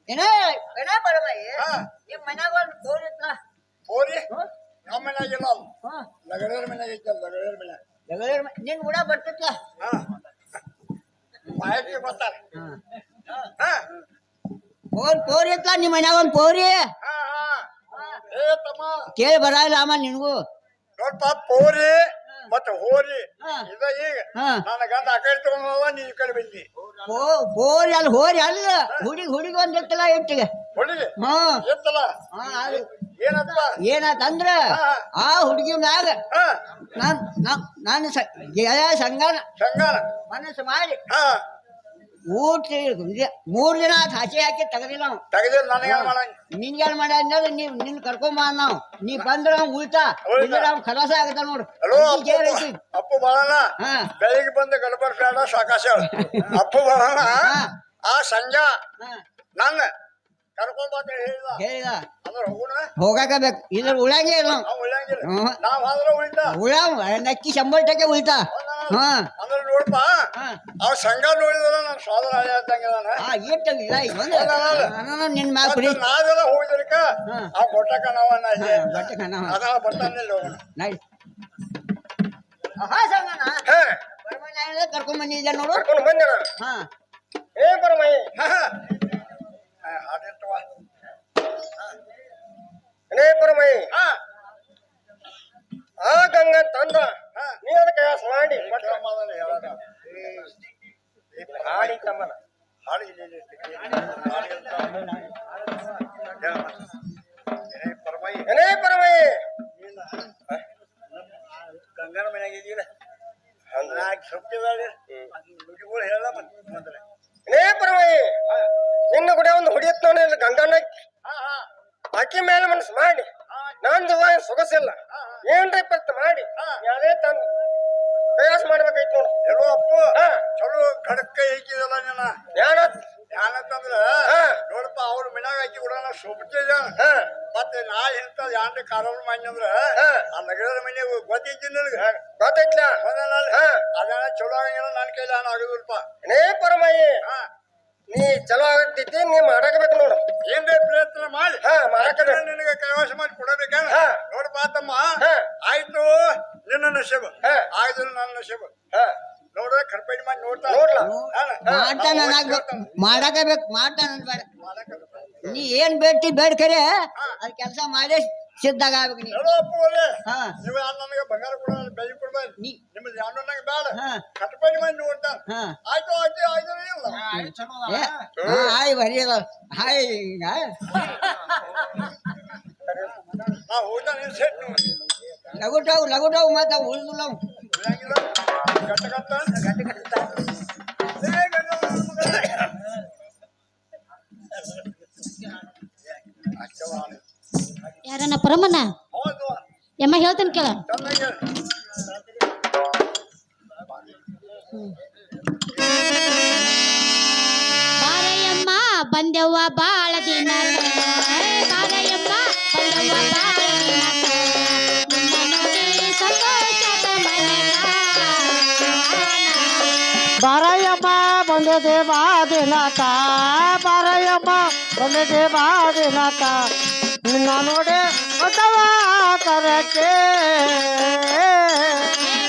ಏನೇ ಏನೇ ಬರಬಾಯಿ ನಿಮ್ಮ ಮನ್ಯಾಗ ಒಂದು ಫೋನ್ ಇತ್ತ ಹೋರಿ ನಮ್ಮ ಮನ್ಯಾಗಿಲ್ಲ ಲಗಡೇರ್ ಮನ್ಯಾಗ ಐತಲ್ಲ ಲಗಡೇರ್ ಮನ್ಯಾಗ ನಿನ್ ಕೂಡ ಬರ್ತಿತ್ತ ಮಾಹಿತಿ ಗೊತ್ತಾರ ಫೋನ್ ಇತ್ತ ನಿಮ್ಮ ಮನ್ಯಾಗ ಒಂದು ಪೋರಿ ಏ ತಮ್ಮ ಕೇಳಿ ಬರಲ್ಲ ಅಮ್ಮ ನಿನಗೂ ನೋಡ್ಪ ಪೋರಿ ಮತ್ತ ಹೋರಿ ಇದ ಈಗ ನನ್ನ ಗಂಡ ಆ ಕಡೆ ತಗೊಂಡವ ನೀ ಈ ಕಡೆ ಬಂದಿ ಹೋರಿ ಅಲ್ಲಿ ಹೋರಿ ಅಲ್ಲ ಹುಡುಗಿ ಒಂದ್ ಇತ್ತಲ್ಲ ಇಟ್ಟಿಗೆ ಹುಡುಗಿ ಎತ್ತಲ್ಲ ಏನಪ್ಪ ಏನಾತಂದ್ರ ಆ ಹುಡುಗಿ ಮ್ಯಾಗ ನಾನು ಸಂಗಾನ ಮನಸ್ಸು ಮಾಡಿ ಊಟ 3 ದಿನ ಹಸಿ ಹಾಕಿ ತೆಗದಿಲ್ಲ ನಾವು ನಿನ್ಗೇನ್ ಮಾಡ ಅಂದ್ರೆ ನಿನ್ ಕರ್ಕೊಂಬ ನಾವು ನೀ ಬಂದ್ರ ಉಳ್ತಾ ಖಲಾಸ ಆಗತ್ತ ನೋಡು ಅಪ್ಪು ಬಾಳಣ್ಣ ಬೆಳಿಗ್ಗೆ ಬಂದ ಗಣಪತಿ ಬೇಡ ಸಾಕಾಶ ಅಪ್ಪು ಬಾಳಣ್ಣ ಆ ಸಂಜಾ ನನ್ನ ಕರ್ಕೊಂಬಂತ ಹೇಳಿದ ಅಂದ್ರೆ ಹೋಗೋಣ ಹೋಗಾಕ ಬೇಕು ಇದ್ರ ಉಳಂಗೇ ಇಲ್ಲ ನಕ್ಕಿ 100% ಉಳಿತಾ ಅಂದ್ರೆ ನೋಡಪ್ಪ ಅವ್ ಸಂಘ ನೋಡಿದ್ರ ನನ್ ಸ್ವಾದರ ನಿನ್ ಮ್ಯಾಗ ನಾವೆಲ್ಲ ಹೋಗಿದ್ರಕ ಅವ್ ಗೊಟ್ಟಕ ನಾವ ಬರ್ತಾನಿಲ್ಲ ಕರ್ಕೊಂಡ್ ಬಂದಿದ್ದ ನೋಡು ಕರ್ಕೊಂಡು ಬಂದ ಏ ಬರಮೈ ಹಾಡಿರ್ತವ ಏ ಬರಮೈ ಆ ಗಂಗ ತಂದ ನೀ ಅದಕ್ಕೆ ಮಾಡಿ ಹಾಡಿ ತಮ್ಮನ ಹಾಡಿ ಏನೇ ಪರಮೈ ಗಂಗನ ಮನ್ಯಾಗ ಇದೀರ ನುಡಿಗಳು ಹೇಳ ಏನೇ ಪರಮೈ ನಿನ್ನ ಕೂಡ ಒಂದು ಹೊಡಿಯತ್ ನೋಡಿ ಗಂಗನ ಆಕಿ ಮೇಲೆ ಮನಸ್ಸು ಮಾಡಿ ನಂದು ಸೊಗಸಿಲ್ಲ ಏನ್ರಿ ಪರ್ತ ಮಾಡಿ ಯಾರೇ ತಂದು ಪ್ರಯಾಸ ಮಾಡ್ಬೇಕಾಯ್ತು ನೋಡು ಎಲ್ಲೋ ಅಪ್ಪು ಚಲೋ ಖಡಕ್ಕ ಐಕಿದಲ್ಲ ನೀನ ಯಾನಂತಂದ್ರ ನೋಡಪ್ಪ ಅವ್ರ ಮನ್ಯಾಗ ಹಾಕಿ ಕೊಡೋಣ ಶೋಭೆ ಮತ್ತೆ ನಾ ಇಂತ ಯಾನ್ರಿ ಕಾರಣ ಮಾಡಿ ಅಂದ್ರ ಆ ನಗರದ ಮನೆ ಗೊತ್ತೈತಿ ನನಗ ಗೊತ್ತೈತ್ಲ ಅದನ್ನ ಚಲೋ ಆಗಂಗಿಲ್ಲ ನನ್ನ ಕೈಲಿ ನಾನು ಆಗುದಿಲ್ಪ ಏನೇ ಪರಮಯ್ಯ ನೀ ಚಲೋ ಆಗತ್ತೈತಿ ನೀ ಮಾಡಾಕಬೇಕು ನೋಡು ಏನ್ರಿ ಪ್ರಯತ್ನ ಮಾಡಿ ಮಾಡಾಕ ನಿನಗೆ ಕೈವಾಸ ಮಾಡಿ ಕೊಡಬೇಕ ನೋಡಪ್ಪ ತಮ್ಮ ಆಯ್ತು ನಿನ್ನ ನಶೆಬ ಆಯ್ತು ನನ್ನ ನಶೆಬ ನೋಡ್ರ ಕರ್ಪಣಿ ಮಾಡಿ ನೋಡ್ತಾ ಮಾಡಾಕ ಬೇಕು ಮಾಡ್ತಾನ ಬೇಡ ನೀ ಏನ್ ಬೇಡ್ತಿ ಬೇಡ ಖರೆ ಅದ್ ಕೆಲಸ ಮಾಡೇ ಸಿದ್ಧಾಗ ಆಗ್ಬೇಕು ನೀವು ನನಗೆ ಬಂಗಾರ ಕೊಡ ಬೆಳ್ಳಿ ಕೊಡ್ಬೇಡ ನಿಮ್ದು ಯಾರು ನಂಗೆ ಬೇಡ ಕಟ್ಪಣಿ ಮಾಡಿ ನೋಡ್ತಾ ಆಯ್ತು ಆಯ್ತು ಆಯ್ತು ಹಾಯ್ ಬರೀ ಹಾಯ್ ಹಿಂಗ ನಾ ಹೋದ ಸೆಟ್ ಲಗುಟಾವು ಮತ್ತ ಉಳಿದಿಲ್ಲ ಯಾರನ್ನ ಪರಮನ ಎಮ್ಮ ಹೇಳ್ತೇನೆ ಕೇಳ ಬಾರಯ್ಯಮ್ಮ ಬಂದೆವ್ವ ಬಾಳ ದಿನ ಬಾರಯ್ಯಮ್ಮ ಬಂದೆವ್ವ ಬಾಳ ಬಾರಯ್ಯಮ್ಮ ಬಂದಿದೆ ಬಾದಿನಕ ಬಾರಯ್ಯಮ್ಮ ಬಂದಿದೆ ಬಾದಿನಕ ನಿನ್ನ ನೋಡಿ ಅಥವಾ ಕರಕ್ಕೆ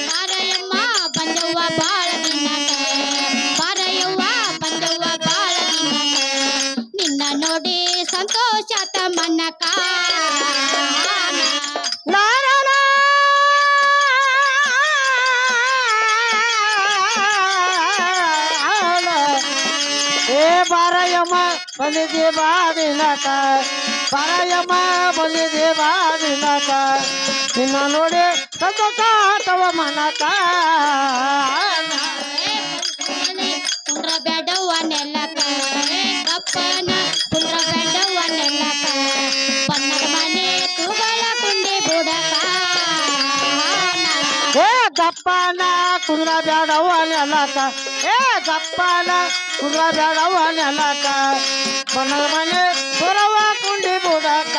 ಬಾರಯ್ಯಮ್ಮ ಬಂದವ್ವ ಬಾಳ ದಿನಕ ಬಾರಯ್ಯವ್ವ ಬಂದವ್ವ ಬಾಳ ದಿನಕ ನಿನ್ನ ನೋಡಿ ಸಂತೋಷ ತಮ್ಮನಕ ಬಾರಯ್ಯಮ್ಮ ಬಂದಿದೆ ಬಾದಿನಕ ಬಾರಯ್ಯಮ್ಮ ಬಂದಿದೆ ಬಾದಿನಕ ನಿನ್ನ ನೋಡಿ ಸಂತೋಷ ತವ ಮನಕ ಕುಂದ್ರ ಬೇಡವ್ವ ನೆಲ್ಲಕ ಕಪ್ಪನ ಕುಂದ್ರ ಬೇಡವ್ವ ನೆಲ್ಲಕ ಬಣ್ಣದ ಮನೆ ತೂಗಳ ಕುಂಡಿ ಬುಡಕ ಏ ಗಪ್ಪನ ಕುಂದ್ರ ಬೇಡವ್ವ ನೆಲಕ ಏ ಗಪ್ಪನ ಕುಂದ್ರ ಬೇಡವ್ವ ನೆಲಕ ಬಣ್ಣದ ಮನೆ ಸುರವ ಕುಂಡಿ ಬುಡಕ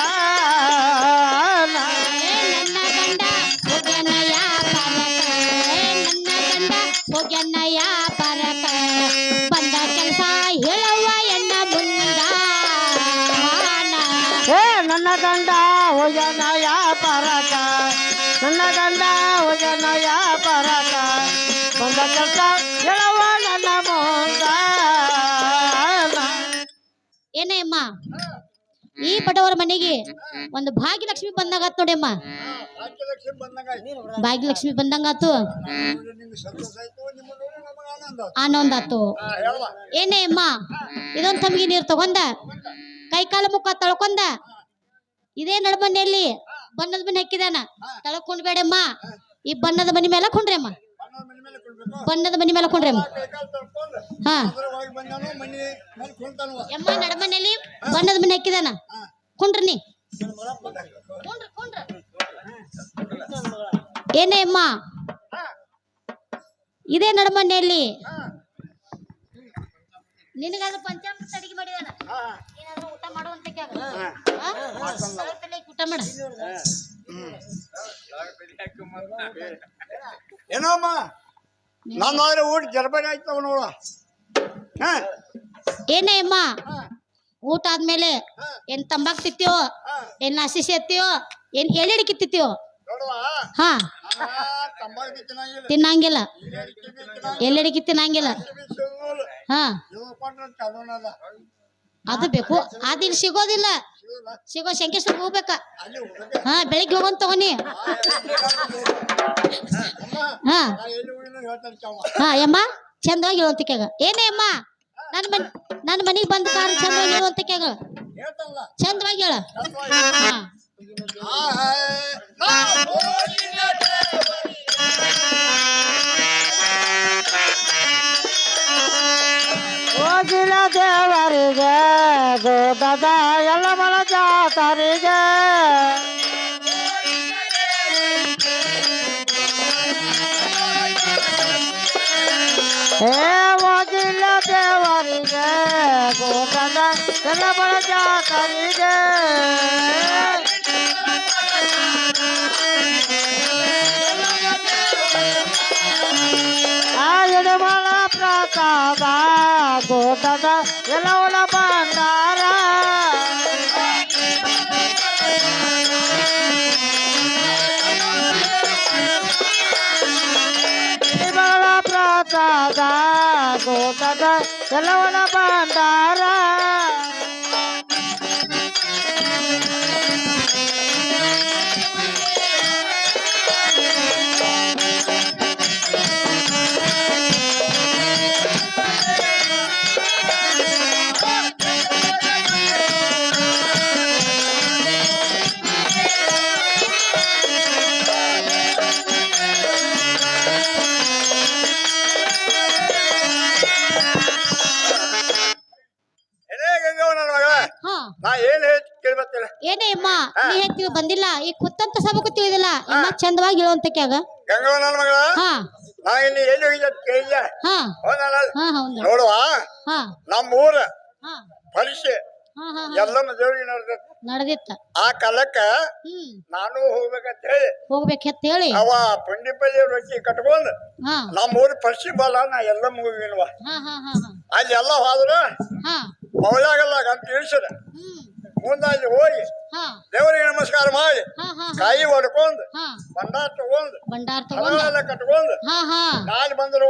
ನನ್ನ ಗಂಡ ಹೋಗ್ಯನಯ್ಯ ಪರಕ ನನ್ನ ಗಂಡ ಹೋಗ್ಯನಯ್ಯ ಪರಕ ಬಂದ ಕೆಲಸ ಹೇಳವ್ವ ಎನ್ನ ಗಂಡ ಹೋಗ್ಯಾನ ವ್ಯಾಪಾರಕ ನನ್ನ ಗಂಡ ಹೋಗ್ಯಾನ ವ್ಯಾಪಾರಕ ಬಂದ ಕೆಲಸ ಹೇಳವ ನನ್ನ ಮುಂದ ಏನೇ ಅಮ್ಮ ಈ ಬಡವರ ಮನೆಗೆ ಒಂದು ಭಾಗ್ಯಲಕ್ಷ್ಮಿ ಬಂದಂಗಾತ್ ನೋಡಿ ಅಮ್ಮ ಭಾಗ್ಯಲಕ್ಷ್ಮಿ ಬಂದಂಗ ಭಾಗ್ಯಲಕ್ಷ್ಮಿ ಬಂದಂಗಾತು ನಿಮ್ಗೆ ಸಂತೋಷ ಆಯ್ತು ನಿಮ್ಮ ನೋಡಿ ನಮಗೆ ಆನಂದ ಆಯ್ತು. ಆನಂದ ಆತು ಹೇಳವ ಏನೇ ಅಮ್ಮ ಇದೊಂದು ತಮಗೆ ನೀರು ತಗೊಂಡ ಕೈಕಾಲ ಮುಖ ತೊಳ್ಕೊಂಡ ಇದೇ ನಡ್ಮನೆಯಲ್ಲಿ ಬಣ್ಣದ ಮನೆ ಹಾಕಿದಾನ ತಳ್ಕೊಂಡ್ಬೇಡಮ್ಮ ಈ ಬಣ್ಣದ ಮನೆ ಮೇಲೆ ಕೊಂಡ್ರಿ ಅಮ್ಮ ಬಣ್ಣದ ಮನೆ ಮೇಲೆ ಕೊಡ್ಬೇಕು ಬಣ್ಣದ ಮನೆ ಮೇಲೆ ಕೊಂಡ್ರಿ ಅಮ್ಮ ಕೈಕಾಲು ತೊಳ್ಕೊಂಡು ಹಾ ಅದ್ರ ಒಳಗೆ ಬಂದಾನು ಮನೆ ಮೇಲೆ ಕುಂತಾನವ ಅಮ್ಮ ನಡ್ಮನೆಯಲ್ಲಿ ಬಣ್ಣದ ಮನೆ ಹಾಕಿದಾನ ಕೊಂಡ್ರಿ ನೀ ಏನೇ ಅಮ್ಮ ಇದೇ ನಡ್ಮನೆಯಲ್ಲಿ ನಿನಗಾದ ಪಂಚಾಮೃತ ಅಡಿಗೆ ಮಾಡಿದಾನ ಏನಾದ್ರೂ ಊಟ ಮಾಡುವಂತ ಊಟ ಮಾಡ ಏನೋ ಅಮ್ಮ ನನ್ನಾದ್ರೆ ಊಟ ಜರ್ಬರಿ ಆಯ್ತವ ನೋಡ ಏನೇ ಅಮ್ಮ ಊಟ ಆದ್ಮೇಲೆ ಏನ್ ತಂಬಾಕ್ ತಿತ್ತೀವೋ ಏನ್ ನಾಸಿಸಿ ಎತ್ತೀವೋ ಏನ್ ಎಲೆಡಿ ಕಿತ್ತಿತ್ತೀವೋ ನೋಡುವ ಹಾ ತಂಬಾಕು ತಿನ್ನಂಗಿಲ್ಲ ತಿನ್ನಂಗಿಲ್ಲ ಎಲೆಡಿಗೆ ತಿನ್ನಂಗಿಲ್ಲ ಹಾ ಇವು ಕೊಟ್ರೆ ಚಲೋನದ ಅದು ಬೇಕು ಅದು ಇಲ್ಲಿ ಸಿಗೋದಿಲ್ಲ ಸಿಗೋ ಶಂಕೇಶ್ವರ ಹೋಗ್ಬೇಕ ಅಲ್ಲಿ ಹೋಗಕ್ಕೆ ಹಾ ಬೆಳಿಗ್ಗೆ ಹೋಗೋನ್ ತಗೋನಿ ಅಮ್ಮ ಹಾ ನಾ ಎಲ್ಲಿ ಹೋಗಿನ ಹೇಳ್ತಾನೆ ಚವ ಹಾ ಅಮ್ಮ ಚಂದವಾಗಿ ಹೇಳುವಂತಿಕ್ಕಾಗ ಏನೇ ಅಮ್ಮ ನನ್ನ ಮನೆಗೆ ಬಂದ ಕಾರಣ ಚಂದವಾಗಿ ಹೇಳುವಂತಿಕ್ಕಾಗ ಹೇಳ್ತಾನಲ್ಲ ಚಂದವಾಗಿ ಹೇಳ ಹಾ ಹೋಗಿಲ್ಲ ದೇವರಿಗೆ ಗೋದದ ಎಲ್ಲ ಮಲ ಜಾತರಿಗೆ ಹೋಗಿಲ್ಲ ದೇವರಿಗೆ ಗೋದದ ಎಲ್ಲ ಮಲ ಜಾತರಿಗೆ ಎಡಮಲ ಪ್ರಸಾದ ಗೋದದ ಎಲ್ಲವಳ ಭಂಡಾರ ಎಡಮಲ ಪ್ರಸಾದ ಗೋದದ ಎಲ್ಲವಳ ಭಂಡಾರ ಏನೇ ಗಂಗವ್ವ ನನ್ನ ಮಗಳ ಹಾ ನಾ ಏನ್ ಹೇಳ್ತಿ ಕೇಳ್ಬತ್ತಿಲ್ಲ ಏನೇ ಅಮ್ಮ ನೀ ಹೇಳ್ತೀವಿ ಬಂದಿಲ್ಲ ಈ ಕುತ್ತಂತ ಸಭೆಗೂ ತಿಳಿದಿಲ್ಲ ಅಮ್ಮ ಚಂದವಾಗಿ ಹೇಳುವಂತಕ್ಕಾಗ ಗಂಗವ್ವ ನನ್ನ ಮಗಳ ಹಾ ನಾ ಇಲ್ಲಿ ಎಲ್ಲಿ ಹೋಗಿದ್ದೆ ಕೇಳಿಲ್ಲ ಹಾ ಹೌದಲ್ಲ ಹಾ ಹೌದು ನೋಡುವ ಹಾ ನಮ್ಮ ಊರ ಹಾ ಪರೀಕ್ಷೆ ಹಾ ಹಾ ಎಲ್ಲಮ್ಮ ದೇವ್ರಿಗೆ ನಡೆದ ನಡೆದಿತ್ತ ಆ ಕಾಲಕ್ಕ ಹ್ಮ್ ನಾನು ಹೋಗ್ಬೇಕಂತ ಹೇಳಿ ಹೋಗ್ಬೇಕಂತ ಹೇಳಿ ಅವ ಪಂಡಿಪಲ್ಲಿ ರೊಟ್ಟಿ ಕಟ್ಕೊಂಡು ಹಾ ನಮ್ಮ ಊರ ಪರೀಕ್ಷೆ ಬಲ್ಲ ನಾ ಎಲ್ಲ ಮುಗಿನವ ಹಾ ಹಾ ಹಾ ಹಾ ಅಲ್ಲಿ ಎಲ್ಲ ಹೋದ್ರ ಹಾ ಮೌಲಾಗಲ್ಲ ಅಂತ ತಿಳಿಸಿದ ಹ್ಮ್ ಮುಂದೆ ಅಲ್ಲಿ ಹೋಗಿ ಹಾ ದೇವರಿಗೆ ನಮಸ್ಕಾರ ಮಾಡಿ ಹಾ ಹಾ ಕಾಯಿ ಹೊಡ್ಕೊಂಡು ಹಾ ಬಂಡಾರ ತಗೊಂಡು ಭಂಡಾರ ತಗೊಂಡ ಎಲ್ಲ ಕಟ್ಕೊಂಡು ಹಾ ಹಾ ನಾಳೆ ಬಂದ್ರು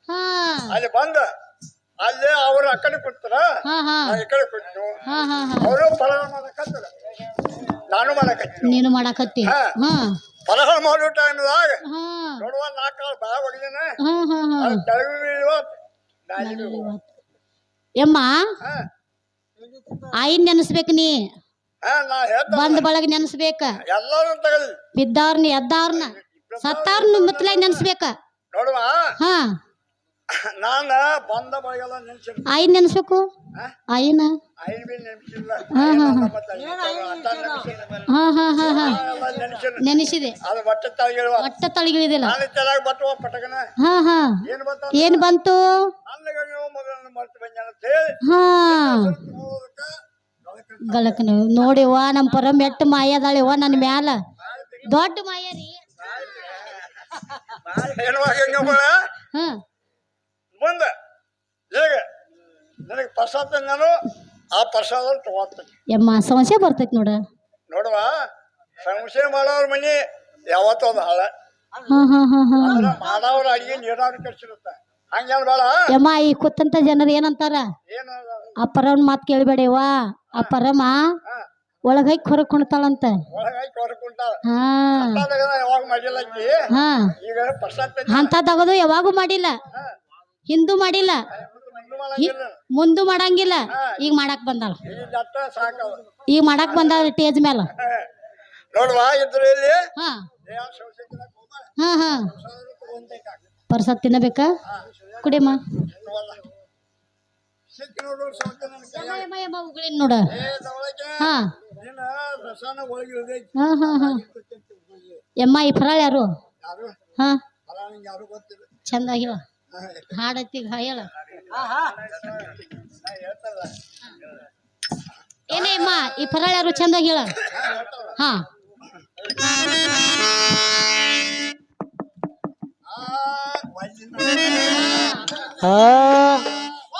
ಹಾ ಅಲ್ಲಿ ಬಂದ ಅಲ್ಲೇ ಅವ್ರ ಆ ಕಡೆ ಕೂತಾರ ಹಾ ಹಾ ನಾ ಈ ಕಡೆ ಕೂತು ಹಾ ಹಾ ಹಾ ಅವರು ಫಲಹಾರ ಮಾಡಕತ್ತಾರ ನಾನು ಮಾಡಕತ್ತೀನಿ ನೀನು ಮಾಡಕತ್ತಿ ಹಾ. ಹಾ ಫಲಹಾರ ಮಾಡೋ ಟೈಮ್ದಾಗ ಹಾ ನೋಡುವ ನಾಲ್ಕು ಬಾ ಒಗಿದಿನ ಹಾ ಹಾ ಹಾ ಯಮ್ಮ ಆಯಿನ್ ನೆನಸ್ಬೇಕ ನೀ ನಾ ಹೇಳ್ತ ಬಂದ್ ಬಳಗ ನೆನಸ್ಬೇಕ ಎಲ್ಲಾರು ತಗಲಿ ಬಿದ್ದಾರ್ನ ಎದ್ದಾರ್ನ ಸತ್ತಾರ್ನ ಮುತ್ತಲಾಗಿ ನೆನಸ್ಬೇಕ ನೋಡುವ ಹಾ ನಾನ ಬಂದ ಬಗೆಲ್ಲ ನೆನ್ಸಿಲ್ಲ ಆಯಿನ್ ನೆನಸ್ಬೇಕು ಆಯಿನ ಐದು ಬಿ ನೆನ್ಸಿಲ್ಲ ಹಾ ಹಾ ಹಾ ನೆನ್ಸಿಲ್ಲ ಹಾ ಹಾ ಹಾ ಹಾ ನೆನ್ಸಿಲ್ಲ ನೆನೆಸಿದೆ ಅದು ಬಟ್ಟೆ ತಗಿಲ್ವ ಒಟ್ಟ ತಳಿಗಿಳಿದಿಲ್ಲ ನಾನು ತೆಲಾಗ ಬಟ್ಟುವ ಪಟಕನ ಹಾ ಹಾ ಏನ್ ಬತ್ತ ಏನ್ ಬಂತು ಅಲ್ಲಿಗ ನೀವು ಮಗಳನ್ನ ಮರ್ತು ಬಂಜಾನ ಅಂತ ಹೇಳಿ ಹಾ ಹೋಗಕ್ಕ ಗಳಕನ ನೋಡಿವ ನಮ್ಮ ಪರ ಮೆಟ್ಟ ಮಾಯದಾಳಿವ ನನ್ನ ಮ್ಯಾಲ ದೊಡ್ಡ ಮಾಯ ರೀ ಹೆಣ್ಮಗಳ ಹಾ ಮುಂದೆ ಈಗ ನನಗೆ ಪ್ರಸಾದ ನಾನು ಆ ಪ್ರಸಾದ ತಗೋತೀನಿ ಯಮ್ಮ ಸಮಸ್ಯೆ ಬರ್ತೈತಿ ನೋಡ ನೋಡುವ ಸಂಶಯ ಮಾಡೋರ್ ಮನಿ ಯಾವತ್ತೂ ಒಂದು ಹಾಳ ಹಾ ಹಾ ಹಾ ಹಾ ಅಂದ್ರ ಮಾಡವ್ರ ಅಡಿಗೆ ನೀರಾವ್ರಿ ಕಳ್ಸಿರುತ್ತ ಹಂಗೇನ್ ಬೇಡ ಯಮ್ಮ ಈ ಕೂತಂತ ಜನರು ಏನಂತಾರ ಏನ ಆ ಪರವನ್ ಮಾತ್ ಕೇಳ್ಬೇಡವ್ವ ಆ ಪರಮ ಒಳಗೈ ಹೊರಗ್ ಕುಣ್ತಾಳಂತ ಒಳಗಾಗಿ ಹೊರಕುಂಟಾಳ ಹಾ ಯಾವಾಗ ಮಾಡಿಲ್ಲ ಆಕಿ ಹಾ ಈಗ ಪಶ್ಚಾತ್ ಅಂತದಾಗದು ಯಾವಾಗೂ ಮಾಡಿಲ್ಲ ಹಿಂದೂ ಮಾಡಿಲ್ಲ ಮುಂದು ಮಾಡಂಗಿಲ್ಲ ಈಗ ಮಾಡಕ್ ಬಂದಾಳ ಸಾಕವ ಈಗ ಮಾಡಕ್ ಬಂದಾಳ ಟೇಜ್ ಮೇಲ ನೋಡುವ ಇದ್ರಲ್ಲಿ ಹಾ ಹಾ ಹಾ ಪರ್ಸತ್ ತಿನ್ನಬೇಕಾ ಕುಡಿಯಮ್ಮ ಉಗಳಿನ್ ನೋಡ ಹಾ ಹಾ ಹಾ ಹಾ ಯಮ್ಮ ಈ ಫರಾಳ ಯಾರು ಹಾ ಚಂದಾಗಿವ ಹಾಡೈತಿ ಹೇಳ ಏನೇ ಅಮ್ಮ ಈ ಫರಾಳ ಯಾರು ಚಂದಾಗಿ ಹೇಳ ಹಾ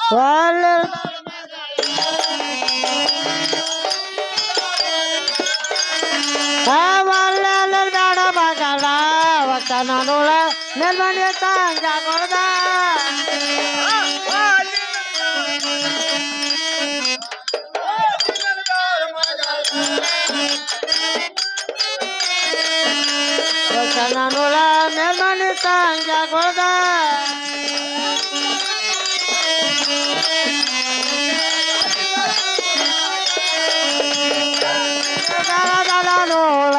ಬೇಡ ಮಗಳ ಒಕ್ಕನೂಳ ನೆಲ್ಮನೆ ತಂಗ ಕೊಡ್ದ ಒಕ್ಕನೂಳ ನೆಲ್ಮನೆ ತಂಗ ಕೊಡ್ದ ನೋಳ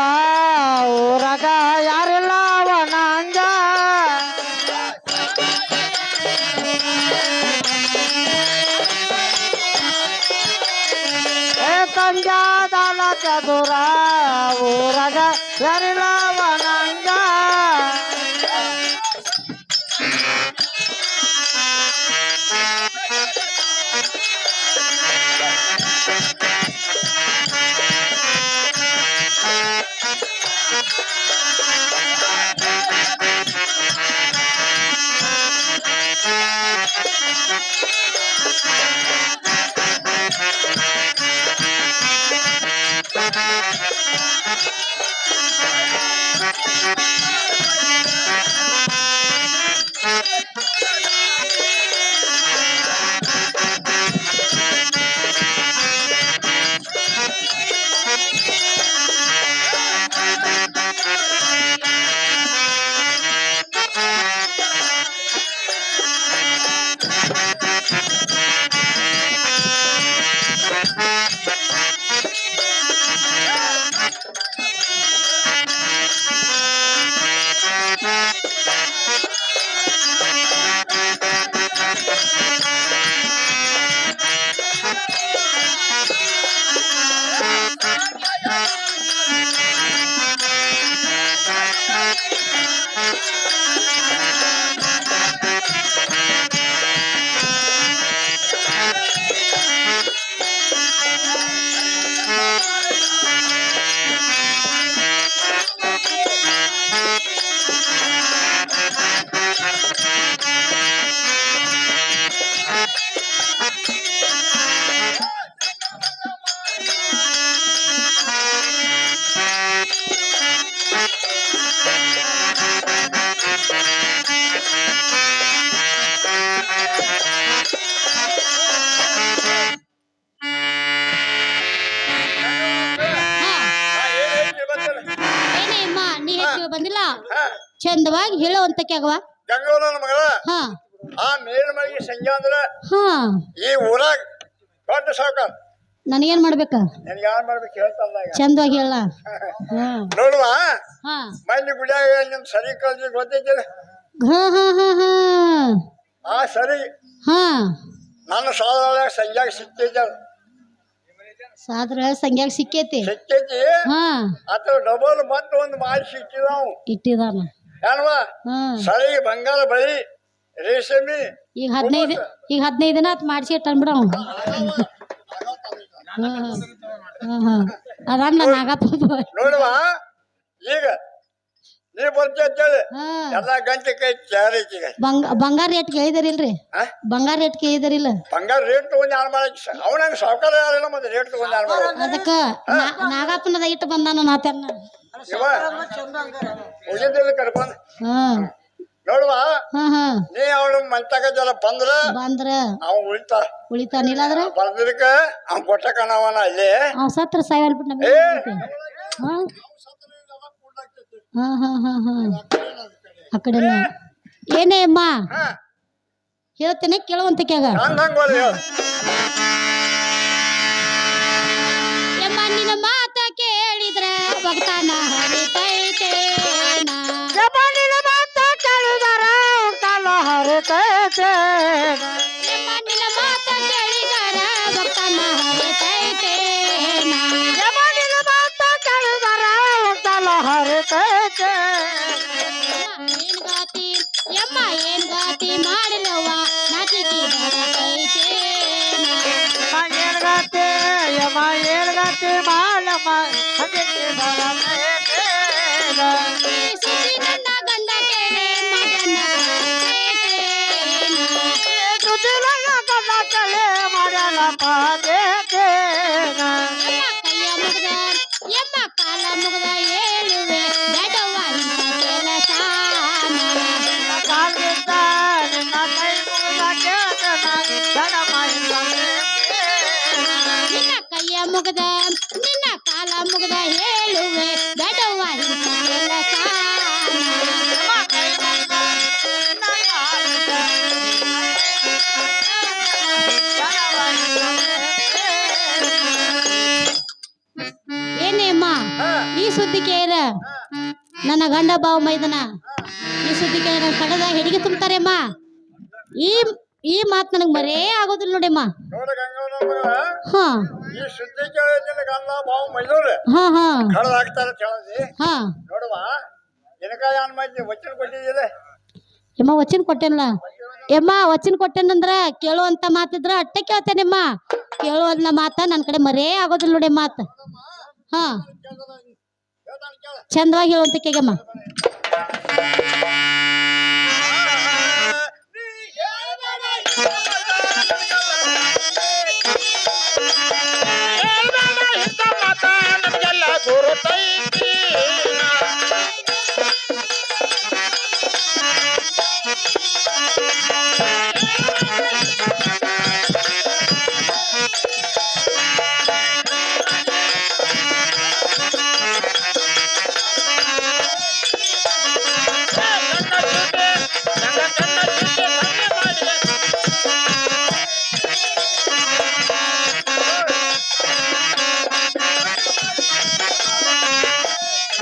ಊರಗ ಯಾರಿಲ್ಲ ಅವನ ಹಂಗ ತಂಜಾದಲ ಚದುರ ಊರಗ ಯಾರಿಲ್ಲ ಅವನ ಹಂಗ ಏನೇ ಅಮ್ಮ ನೀ ಹೆಚ್ಚಿಗೆ ಬಂದಿಲ್ಲ ಚಂದವಾಗಿ ಹೇಳುವಂತಕ್ಕೆ ಆಗವ ಗಂಗವ್ವ ಮಗಳ ಹಾ ಆ ಮೇಲ್ಮಳಿಗೆ ಸಂಜೆ ಅಂದ್ರ ಹಾ ಈ ಊರಾಗ ದೊಡ್ಡ ಸಾವುಕಾರ ನನಗೇನ್ ಮಾಡ್ಬೇಕ ನನ್ಗೆ ಯಾರು ಮಾಡ್ಬೇಕು ಹೇಳ್ತಲ್ಲ ಈಗ ಚಂದವಾಗಿ ಹೇಳ ಹಾ ನೋಡುವ ಹಾ ಮಲ್ಲಿ ಗುಡಿಯಾಗ ನಿಮ್ ಸರಿ ಕಲ್ಸಿ ಗೊತ್ತೈತಿಲ್ಲ ಹಾ ಹಾ ಹಾ ಹಾ ಆ ಸರಿ ಹಾ ನನ್ನ ಸಾಲ ಸಂಜಾಗ ಸಿಕ್ಕೈತಿ ಸಾದ್ರ ಸಂಗ್ಯಾಗ ಸಿಕ್ಕೈತಿ ಸಿಕ್ಕೈತಿ ಹಾ ಅಥವಾ ಡಬಲ್ ಮತ್ತೆ ಒಂದು ಮಾಡಿ ಸಿಕ್ಕಿದ ನಾವು ಇಟ್ಟಿದಾನ ಏನ್ವಾ ಹಾ ಸರಿ ಬಂಗಾರ ಬಳಿ ರೇಷಮಿ ಈಗ 15 ದಿನ ಆತ್ ಮಾಡ್ಸಿ ಇಟ್ಟನ್ಬಿಡ ಅವ ಅದಾನ ನಾಗಪ್ಪ ನೋಡುವ ಈಗ ನೀ ಬರ್ತಿ ಅಂತೇಳಿ ಹಾ ಎಲ್ಲ ಗಂಟೆ ಕೈ ಚಾರ ಐತಿಗ ಬಂಗಾರ ರೇಟ್ ಕೇಳಿದಾರಿಲ್ರಿ ಬಂಗಾರ ರೇಟ್ ಕೇಳಿದಾರಿಲ್ಲ ಬಂಗಾರ ರೇಟ್ ತಗೊಂಡ್ ಯಾರು ಮಾಡಕ್ ಅವನಂಗ ಸಾವುಕಾರ ಯಾರಿಲ್ಲ ಮತ್ತೆ ರೇಟ್ ತಗೊಂಡ್ ಯಾರು ಮಾಡ ಅದಕ್ಕ ನಾಗಪ್ಪನದ ಇಟ್ಟು ಬಂದಾನ ನಾತನ್ನ ಹೋಗಿದ್ದಿಲ್ಲ ಕರ್ಕೊಂಡ್ ಹಾ ನೋಡುವ ಹಾ ಹಾ ನೀ ಅವಳು ಮಂತಾಗ ಜಲ ಬಂದ್ರ ಅವ್ ಉಳಿತಾನಿಲ್ಲ ಆದ್ರ ಬರ್ದಿರ್ಕ ಅವ್ ಕೊಟ್ಟ ಕಣವನ ಅಲ್ಲಿ ಅವ್ ಸತ್ರ ಸಾಯಲ್ ಬಿಟ್ಟು ನಮಗೆ ಹಾ ಹಾ ಹಾ ಹಾ ಹಾ ಆ ಕಡೆನ ಏನೇ ಅಮ್ಮ ಹೇಳ್ತೇನೆ ಕೇಳುವಂತ ಕ್ಯಾಗ ಎಮ್ಮ ನಿನ್ನ ಮಾತ ಕೇಳಿದ್ರ ಭಕ್ತನ ಹರಿತೈತೇನ ಎಮ್ಮ ನಿನ್ನ ಮಾತ ಕೇಳಿದ್ರ ಭಕ್ತನ ಹರಿತೈತೇನ ಏನ್ ಗಾತಿ ಎಮ್ಮ ಏನ್ ಗಾತಿ ಮಾಡಲವ್ವ ನಾಚಿಕೆ ಬರತೈತೇನ ಈ ಸುದ್ದಿ ನನ್ನ ಗಂಡ ಕೇಳಿ ಮಗನ ಕೈಯ ಮುಗ್ದ ಎಮ್ಮ ಕಾಲ ಮುಗ್ದ ಹೇಳುವೆ ದಡವ್ವ ಇಂಥ ಕೆಲಸ ನಿನ್ನ ಕೈಯ ಮುಗ್ದ ನಿನ್ನ ಕಾಲ ಮುಗ್ದ ಹೇಳುವೆ ದಡವ್ವ ಇಂಥ ಕೆಲಸ ಏನೇ ಅಮ್ಮ ಈ ಸುದ್ದಿ ಕೇಳ ನನ್ನ ಗಂಡ ಬಾವು ಮೈದನ ಈ ಸುದ್ದಿ ಕೇಳ ನನ್ನ ಕಡದ ಹೆಡಿಗೆ ತುಂಬ್ತಾರೆ ಅಮ್ಮ ಈ ಈ ಮಾತು ನನಗೆ ಮರೇ ಆಗೋದಿಲ್ಲ ನೋಡಿಮ್ಮ ನೋಡ ಗಂಗವ್ವ ಹಾ ಈ ಸುದ್ದಿ ಕೇಳಿದ್ರೆ ಗಂಧ ಬಾವು ಮೈದೂರು ಹಾ ಹಾ ಕಳೆದಾಗ್ತಾರ ಕೇಳದಿ ಹಾ ನೋಡುವ ಏನಕಾಯ ಅನ್ ಮಾಹಿತಿ ವಚನ ಕೊಟ್ಟಿದ್ದಿಲ್ಲ ಯಮ್ಮ ವಚನ ಕೊಟ್ಟೆನಲ್ಲ ಯಮ್ಮ ವಚನ ಕೊಟ್ಟೆನಂದ್ರ ಕೇಳುವಂತ ಮಾತಿದ್ರ ಅಟ್ಟೆ ಕೇಳ್ತೇನೆಮ್ಮ ಕೇಳುವಂತ ಮಾತ ನನ್ನ ಕಡೆ ಮರೇ ಆಗೋದಿಲ್ಲ ನೋಡಿ ಮಾತು ಹಾ ಚಂದವಾಗಿ ಹೇಳುವಂತ ಕೇಗಮ್ಮ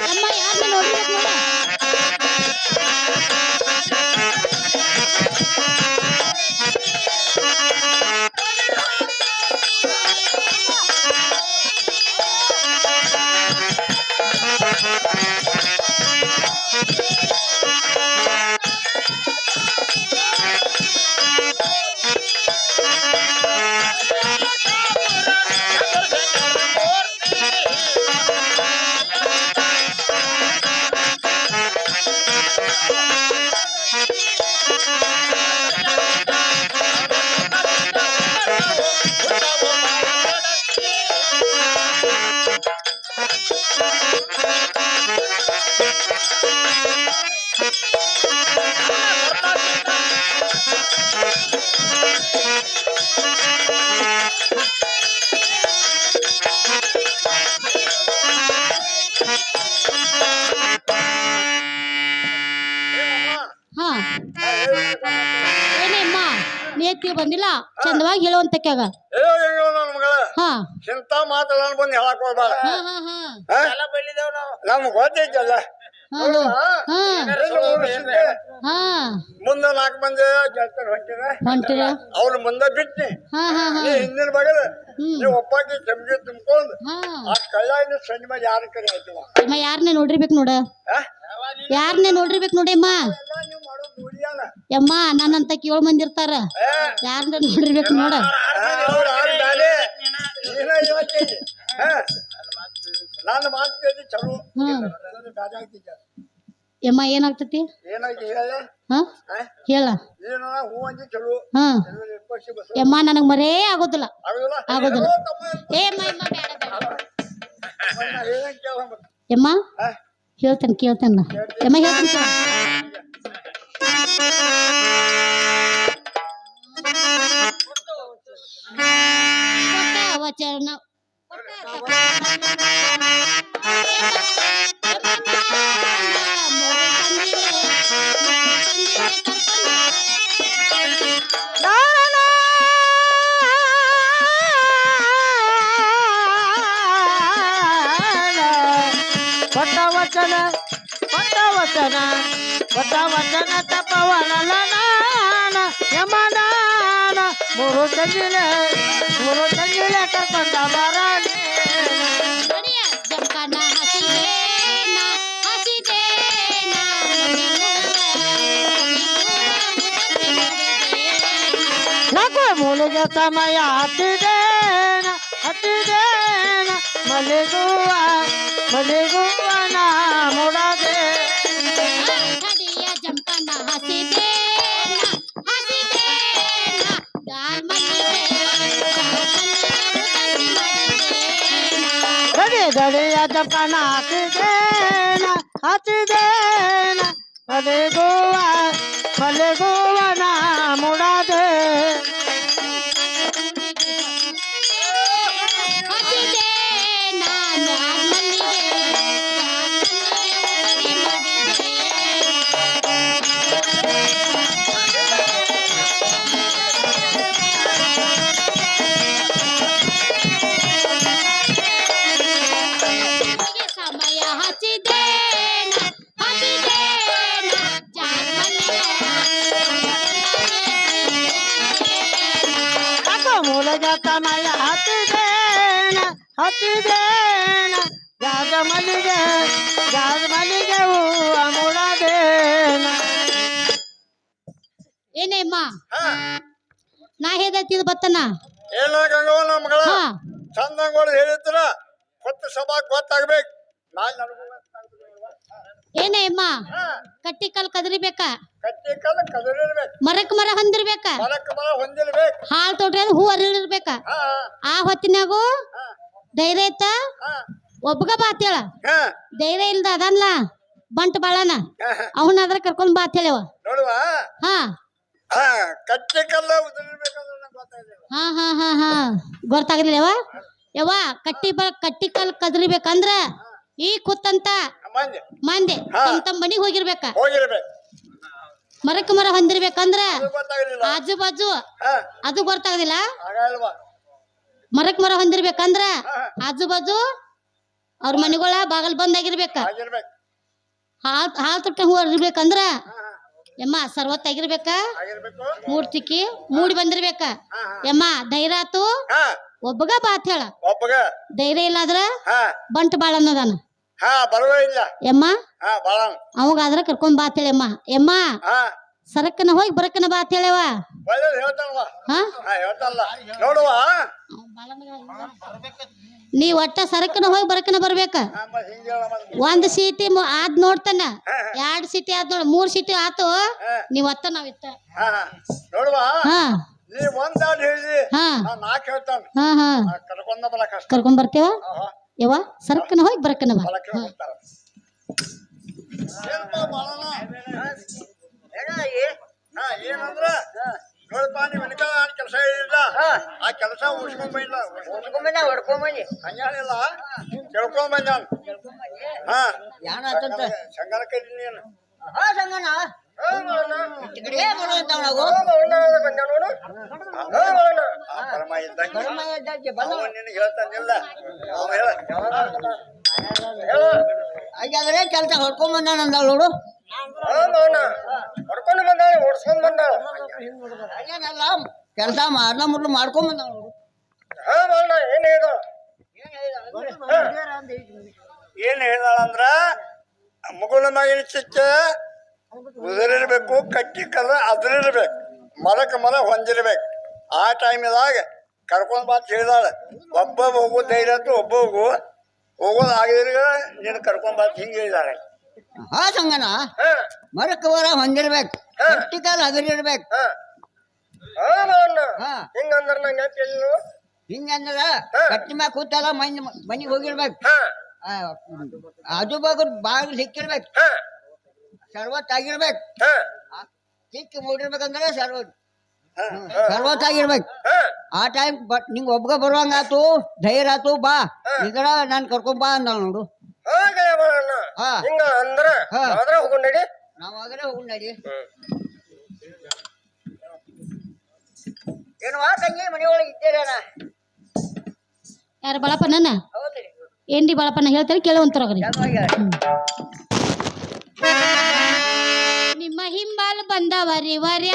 ಅಮ್ಮ ಯಾರನ್ನ ನೋಡಿರ್ಬೇಕು ನೋಡ ಹಾ ಏನೇಮ್ಮ ನೇತಿ ಬಂದಿಲ್ಲ ಚಂದವಾಗಿ ಹೇಳುವಂತ ಕ್ಯಾಗ ಹಾ ಇಂತ ಮಾತಾಡೋಣ ಬಂದು ಹೇಳಕ್ ಹೋಗ್ಬಾರ ಹಾ ಹಾ ಹಾ ನಮ್ಗೆ ಗೊತ್ತೈತಲ್ಲ ಹಾ ಹಾ ಮುಂದೆ 4 ಮಂದಿ ಗೆಲ್ತಾರ ಹೊಂಟಿರ ಅವ್ರ ಮುಂದೆ ಬಿಟ್ಟಿ ಹಾ ಹಾ ಹಾ ನೀ ಹಿಂದಿನ ಬಗಲ ನೀವು ಒಪ್ಪಾಕಿ ಚಮ್ಗೆ ತುಂಬ್ಕೊಂಡು ಹಾ ಆ ಕೈಯಾಗ ಸಂಜೆ ಮೇಲೆ ಯಾರ ಕಡೆ ಆಯ್ತವ ಅಮ್ಮ ಯಾರನ್ನೇ ನೋಡಿರ್ಬೇಕು ನೋಡ ಯಾರನ್ನೇ ನೋಡಿರ್ಬೇಕು ನೋಡಿಮ್ಮ ನೀವು ಮಾಡೋದು ದುಡಿಯಾನ ಯಮ್ಮ ನನ್ನಂತ 7 ಮಂದಿ ಇರ್ತಾರ ಯಾರನ್ನ ನೋಡಿರ್ಬೇಕು ನೋಡ ನಾನು ಮಾತು ಕೇಳಿ ಚಲೋ ಯಮ್ಮ ಏನಾಗ್ತತಿ ಏನಾಗಿ ಹೇಳ ಹಾ ಹೇಳ ಏನು ಹೂ ಅಂಜಿ ಚಲೋ ಹಾ ಪಕ್ಷಿ ಬಸ್ ಯಮ್ಮ ನನಗ್ ಮರೇ ಆಗೋದಿಲ್ಲ ಆಗುದಿಲ್ಲ ಆಗೋದಿಲ್ಲ ಏ ಅಮ್ಮ ಯಮ್ಮ ಬೇಡ ಯಮ್ಮ ಹೇಳ್ತೇನೆ ಕೇಳ್ತೇನೆ ನಾ. ಯಮ್ಮ ಹೇಳ್ತೇನೆ ವಚನ ಕೊಟ್ಟ ವಚನ ಕೊಟ್ಟ ವಚನ ಕೊಟ್ಟ ವಚನ ತಪವನ ಯಮನಾನ ಮೂರು ತಂಗಿಲೆ ಕರ್ಕೊಂಡ ಬರಾನೆ ಜಂಕನ ಹಸಿದೇನ ಹಸಿದೇನ ಲಘು ಮೂಲಿಗೆ ಸಮಯ ಹತ್ತಿದೇನ ಮಲಿಗುವನ ಮುಡದೆ ಹಡಿಯ ಜಂಕನ ಹಸಿದೇನ ಹಸಿದೇನ ದಾಲ್ ದಡಿಯ ಜಪನ ಹತ್ತಿದೇನ ಮಲಿಗುವನ ಮುಡದೆ ಮೂಲಗತಮಯ ಹತ್ತಿದೇನ ಜಾಗ ಮಲ್ಲಿಗೆ ಹೂವ ಮುಡದೇನ ಏನೇಮ್ಮ ನಾ ಹೇಳ್ತಿದ್ ಬತ್ತನ ಎಲ್ಲ ಗಂಗವ್ವ ನಮ್ಮ ಮಗಳ ಹಾ ಚಂದಂಗೋಳು ಹೇಳಿದ್ರ ಹೊತ್ತು ಸಭಾ ಗೊತ್ತಾಗ್ಬೇಕು ನಾಳೆ ನನಗೂ ಏನೇ ಅಮ್ಮ ಕಟ್ಟಿ ಕಲ್ ಕದರಿಬೇಕ ಕಟ್ಟಿ ಕಾಲ ಕದರಿರ್ಬೇಕು ಮರಕ್ ಮರ ಹೊಂದಿರ್ಬೇಕ ಮರಕ್ಕೆ ಮರ ಹೊಂದಿರ್ಬೇಕು ಹಾಲ್ ತೊಟ್ರಿ ಹೂ ಅರಿಳಿರ್ಬೇಕ ಹಾ ಆ ಹೊತ್ತಿನಾಗು ಹಾ ಧೈರ್ಯ ಇತ್ತ ಹಾ ಒಬ್ಬಗ ಬಾತೇಳ ಹಾ ಧೈರ್ಯ ಇಲ್ದ ಅದನ್ಲ ಬಂಟ ಬಾಳನ ಅವನಾದ್ರ ಕರ್ಕೊಂಡ್ ಬಾತೇಳವ ನೋಡುವ ಹಾ ಹಾ ಕಟ್ಟಿ ಕಲ್ಲ ಉದುರಿರ್ಬೇಕಂದ್ರೆ ನಂಗೆ ಗೊತ್ತಾಗಿಲ್ಲ ಹಾ ಹಾ ಹಾ ಹಾ ಗೊತ್ತಾಗಲಿಲ್ಲವ ಯವ್ವ ಕಟ್ಟಿ ಕಲ್ ಕದರಿಬೇಕಂದ್ರ ಈ ಕುತ್ತಂತ ಮಂದಿ ಮಂದಿ ಹಾ. ತಮ್ಮ ಮನಿಗ್ ಹೋಗಿರ್ಬೇಕ ಹೋಗಿರ್ಬೇಕು ಮರಕ್ ಮರ ಹೊಂದಿರ್ಬೇಕಂದ್ರ ಅದು ಗೊತ್ತಾಗಲಿಲ್ಲ ಆಜು ಬಾಜು ಹಾ ಅದು ಗೊತ್ತಾಗದಿಲ್ಲ ಆಗಲ್ವಾ ಮರಕ್ ಮರ ಹೊಂದಿರ್ಬೇಕಂದ್ರ ಹಾ ಆಜು ಬಾಜು ಅವ್ರ ಮನಿಗಳ ಬಾಗಲ್ ಬಂದಾಗಿರ್ಬೇಕ ಆಗಿರ್ಬೇಕು ಹಾಲ್ ತೊಟ್ಟ ಹೂ ಇರ್ಬೇಕಂದ್ರ ಹಾ ಹಾ ಯಮ್ಮ ಸರ್ವತ್ತಾಗಿರ್ಬೇಕ ಆಗಿರ್ಬೇಕು ಮೂಡ್ತಿಕ್ಕಿ ಮೂಡಿ ಬಂದಿರ್ಬೇಕ ಹಾ ಹಾ ಯಮ್ಮ ಧೈರ್ಯ ಆತು ಹಾ ಒಬ್ಬಗ ಬಾತ್ ಹೇಳ ಒಬ್ಬಗ ಧೈರ್ಯ ಇಲ್ಲಾದ್ರ ಹಾ ಬಂಟ ಬಾಳ ಅನ್ನೋದಾನ ಹಾ ಬರುವ ಇಲ್ಲ ಯಮ್ಮ ಹಾ ಬಾಳ ಅವಾಗಾದ್ರ ಕರ್ಕೊಂಡ್ ಬಾತ್ ಹೇಳಮ್ಮ ಯಮ್ಮ ಹಾ ಸರಕನ ಹೋಗಿ ಬರಕನ ಬಾತ್ ಹೇಳವ ಒಳ್ಳೇದು ಹೇಳ್ತಾನವ ಹಾ ಹಾ ಹೇಳ್ತಾನಲ್ಲ ನೋಡುವ ನೀ ಒಟ್ಟ ಸರಕನ ಹೋಗಿ ಬರಕನ ಬರ್ಬೇಕ ಹಾ ಮತ್ತೆ ಹಿಂಗೆ ಹೇಳ ಮತ್ತೆ ಒಂದ್ ಸೀಟಿ ಆದ್ ನೋಡ್ತಾನ ಹಾ, 2 ಸೀಟಿ ಆದ್ ನೋಡ್ 3 ಸೀಟಿ ಆತು ಹಾ. ನೀವ್ ಒತ್ತ ನಾವಿತ್ತ ಹಾ ಹಾ ನೋಡುವ ಹಾ ನೀ ಒಂದ್ ದಾಡ್ ಹೇಳಿದಿ ಹಾ ನಾ 4 ಹೇಳ್ತಾನ ಹಾ ಹಾ ಕರ್ಕೊಂಡ ಬಲ ಕಷ್ಟ ಕರ್ಕೊಂಡ್ ಬರ್ತೇವ ಆಹಾ ಯವ್ವ ಸರಕನ ಹೋಗಿ ಬರಕನ ಬಾ ಬಲಕ್ಕೆ ಹೋಗ್ತಾರ ಏನಪ್ಪ ಬಾಳನ ಹಾ ಏನಂದ್ರ ನೋಡಪ್ಪ ನೀ ಮನಿಕ ಕೆಲಸ ಹೇಳಿಲ್ಲ ಆ ಕೆಲಸ ಉಳ್ಸ್ಕೊಂಡ್ ಬಂದಿಲ್ಲ ಹಂಗೇನಿಲ್ಲ ಕೇಳ್ಕೊಂಡ್ ಬಂದ ಹಾ ಯಾನಂತ ಸಂಗನ ಕೈಲಿ ನೀನು ಹಾ ಸಂಗನ ಈ ಕಡೆ ಬರುವಂತವ್ ನಾವು ಪರಮ ಇದ್ದಂಗೆ ಕರ್ಮ ಇದ್ದಕ್ಕೆ ಬಂದ ಅವ ನಿನಗೆ ಹೇಳ್ತಾನಿಲ್ಲ ಅವ ಹೇಳ ಹಾಗಾದ್ರೆ ಕೆಲಸ ಹೊಡ್ಕೊಂಡ್ ಬಂದ ನಂದವ್ ನೋಡು ಹೊಡ್ಕೊಂಡು ಬಂದಾಳ ಓಡಿಸ್ಕೊಂಡ್ ಬಂದಾಳ ಹಾಗೇನಲ್ಲ ಕೆಲಸ ಮಾರ್ನ ಮುರ್ಲು ಮಾಡ್ಕೊಂಡ್ ಬಂದವ್ ನೋಡು ಹಾ ಬಾಳ ಏನ್ ಹೇಳ್ದ ಏನ್ ಹೇಳ್ದಾಳಂದ್ರ ಮುಗುಳ ಮಗಿನ ಚಿಕ್ಕ ಉದುರಿರ್ಬೇಕು ಕಟ್ಟಿ ಕಲ್ಲ ಅದ್ರಿರ್ಬೇಕು ಮರಕ್ಕೆ ಮರ ಹೊಂದಿರ್ಬೇಕು ಆ ಟೈಮಿದಾಗ ಕರ್ಕೊಂಡ್ ಬಾತ್ ಹೇಳಿದಾಳ ಒಬ್ಬ ಹೋಗು ಧೈರ್ಯ ಒಬ್ಬ ಹೋಗೋದು ಆಗಿದ್ರೆ ನೀನು ಕರ್ಕೊಂಡ್ ಬಾತ್ ಹಿಂಗೆ ಹೇಳಿದಾಳೆ ಹಾ ಸಂಗನ ಹಾ ಮರಕ್ಕೆ ಬರ ಹೊಂದಿರ್ಬೇಕು ಹಾ. ಕಟ್ಟಿಕಾಲ ಹಗರಿರ್ಬೇಕು ಹಾ ಹಾ ಮಾವಣ್ಣ ಹಾ ಹಿಂಗಂದ್ರ ನಂಗೆ ತಿಳಿದು ಹಿಂಗಂದ್ರ ಹಾ. ಕಟ್ಟಿ ಮ್ಯಾಗ ಕೂತಲ್ಲ ಮನಿಗೆ ಹೋಗಿರ್ಬೇಕು ಹಾ ಆಜು ಬಾಗಿಲು ಸಿಕ್ಕಿರ್ಬೇಕು ಹಾ ಸರ್ವತ್ ಆಗಿರ್ಬೇಕು ಹಾ ಸಿಕ್ಕಿ ಮೂಡಿರ್ಬೇಕಂದ್ರೆ ಸರ್ವತ್ ಆಗಿರ್ಬೇಕು ಹಾ ಆ ಟೈಮ್ ನಿಂಗೆ ಒಬ್ಬಗ ಬರುವಂಗಾತು ಧೈರ್ಯ ಆತು ಬಾ ಹಾ. ಇದ್ರ ನಾನು ಕರ್ಕೊಂಡ್ ಬಾ ಅಂದ ನೋಡು ಹಾಗೆ ಮಾವಣ್ಣ ಹಾ. ಹಿಂಗ ಅಂದ್ರ ಹಾ. ಆದ್ರ ಹೋಗೊಂಡಿ ನಾವು ಆಗಲೇ ಹೋಗ್ ನಡಿ ಏನು ತಂಗಿ ಮನೆಯೊಳಗೆ ಇದ್ದೇರೇನ ಯಾರ ಬಾಳಪ್ಪನ ಹೌದ್ರಿ ಏನ್ರಿ ಬಾಳಪ್ಪನ ಹೇಳ್ತಾರೆ ಕೇಳುವಂತರಾಗ್ರಿ ನಿಮ್ಮ ಹಿಂಬಾಲ ಬಂದವರಿ ವರ್ಯ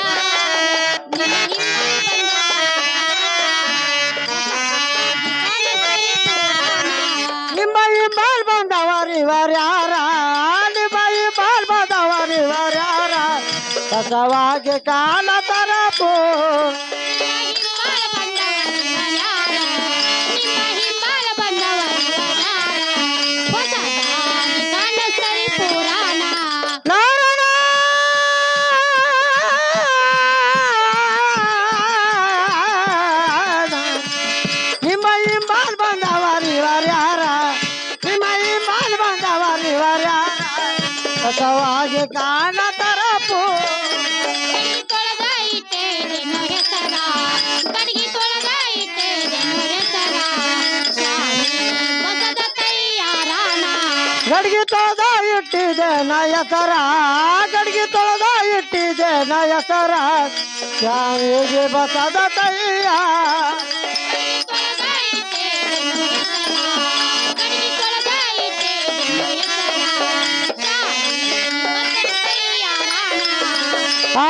ನಿಮ್ಮ ನಿಮ್ಮೈ ಬಾಲ್ ಬಂದವರಿ ವರ್ಯಾರ ನಿಮ್ಮೈ ಬಾಲ್ ಬಂದವರಿ ವರ್ಯಾರ ಕಸವಾಗಿ ಕಾಲ ತರಪು ನಾರಣ ನಿಮ್ಮೈ ಬಾಲ್ ಬಂದವರಿ ವರ್ಯಾರ ನಿಮ್ಮೈ ಬಾಲ್ ಬಂದವರಿ ವರ್ಯಾರ ಕಸವಾಗಿ ಕಾಲ ತರಪು ಗಡ್ಗಿ ತೊಳೆದ ಇಟ್ಟಿದೆ ನಯಸರ ಗಡ್ಗಿ ತೊಳೆದ ಇಟ್ಟಿದೆ ನಯಸರ ಶಾವಿಗೆ ಬಸದ ತಯ್ಯ ಆ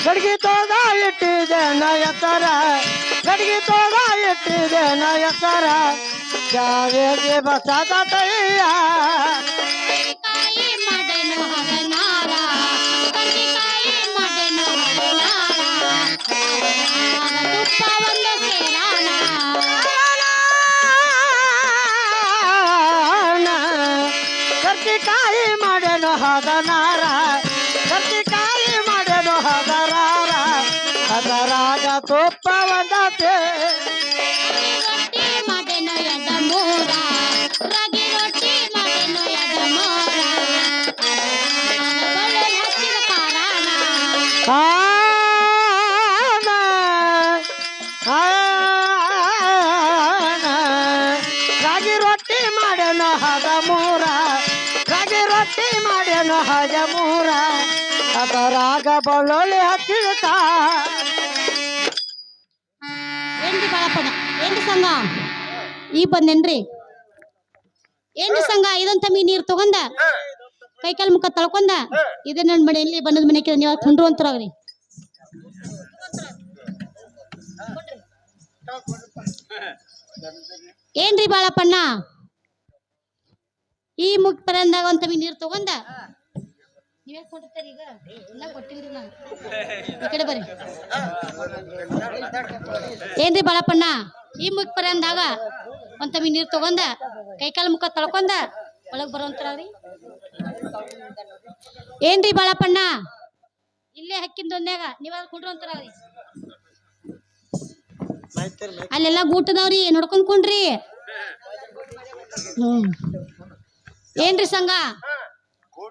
ಗಡ್ಗಿ ತೊಳೆದ ಇಟ್ಟಿದೆ ನಯಸರ ಗಡ್ಗಿ ತೊಳೆದ ಇಟ್ಟಿದೆ ನಯಸರ ಶಾವಿಗೆ ಬಸದ ತಯ್ಯ ಕರ್ತಿಕಾಯಿ ಮಾಡೇನು ಹದನಾರ ಕರ್ತಿಕಾಯಿ ಮಾಡೇನು ಹದರಾರ ಹದರಾಗ ತುಪ್ಪ ಒಂದತೆ ರಾಗಿ ರೊಟ್ಟಿ ಮಾಡೇನು ಹದ ಮೂರ ರಾಗಿ ರೊಟ್ಟಿ ಮಾಡೇನು ಹದ ಮೂರ ಅದರಾಗ ಬೆಳ್ಳುಳ್ಳಿ ಹಚ್ಚಿದ ಏನ್ರಿ ಬಾಳಪ್ಪನ ಏನ್ರಿ ಸಂಘ ಈ ಬಂದೇನ್ರಿ ಏನ್ರಿ ಸಂಘ ಇದೊಂದ್ ತಮ್ಮಿ ನೀರ್ ತಗೊಂಡ ಕೈಕಾಲ್ ಮುಖ ತಳ್ಕೊಂಡ ಇದೇ ನನ್ ಮನೆಯಲ್ಲಿ ಬಣ್ಣದ ಮನೆ ನೀವು ಕೊಂಡ್ರು ಅಂತರಾಗ್ರಿ ಏನ್ರಿ ಬಾಳಪ್ಪಣ್ಣ ಈ ಮುಖ ಪರಂದಾಗ ಒಂದ್ ತಮ್ಮಿ ನೀರ್ ತಗೊಂಡ ನೀವೇ ಕೊಡ್ತೀರಿ ಈಗ ಎಲ್ಲ ಕೊಟ್ಟಿಲ್ರಿ ನಾನು ಈ ಕಡೆ ಬರ್ರಿ ಏನ್ರಿ ಬಾಳಪ್ಪಣ್ಣ ಈ ಮುಖ ಪರಂದಾಗ ಒಂದ್ ತಮ್ಮಿ ನೀರ್ ತಗೊಂಡ ಕೈಕಾಲ್ ಮುಖ ತಳ್ಕೊಂಡ ಒಳಗ್ ಬರೋಂತರಾಗ್ರಿ ಏನ್ರಿ ಬಾಳಪ್ಪಣ್ಣ ಇಲ್ಲೇ ಹಕ್ಕಿಂದೊಂದ್ಯಾಗ ನೀವ್ ಕುಂಡ್ರು ಅಂತಾರಾಗ್ರಿ ಅಲ್ಲೆಲ್ಲಾ ಗೂಟದವ್ರಿ ನೋಡ್ಕೊಂಡ್ರಿ ಏನ್ರಿ ಸಂಘ